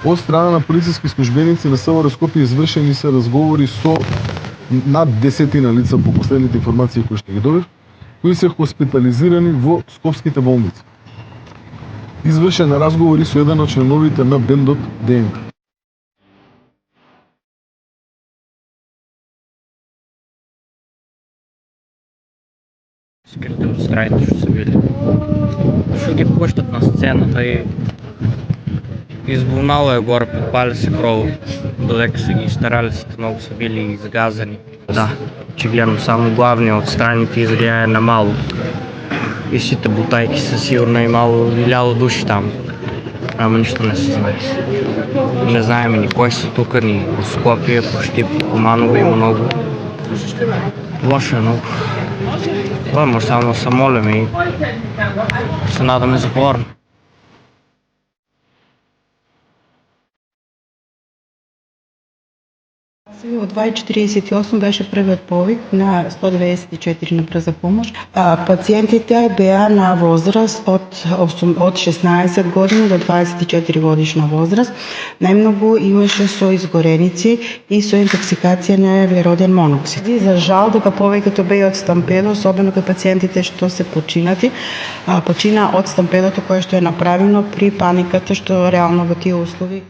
Од страна на полициски службеници на СВР Скопје извршени се разговори со над 10 лица по последните информации кои што ги добив, кои се хоспитализирани во скопските болници. Извршен разговори со еден од членовите на бендот ДНК. Скрите од страните што се били. Што ги пуштат на сцената и избунало е горе, подпали се кровот, додека се ги старали сите многу се били изгазени. Да, очигледно само главниот од страните изгледа на мало. И сите бутајки се сигурно имало 1000 души таму. Ама ништо не се знае. Не знаеме ни кои се тука, ни во Скопје, пошти по Куманово има многу. Лошо е многу. Това може само да се молиме и се надаме за порно. Во 2:48 беше првиот повик на 194 на брза помош. Пациентите беа на возраст од 16 години до 24 годишна возраст. Најмногу имаше со изгореници и со интоксикација на въглероден моноксид. И за жал дека повеќето беа од стампедо, особено кај пациентите што се починати, почина од стампедото кое што е направено при паниката што реално во тие услови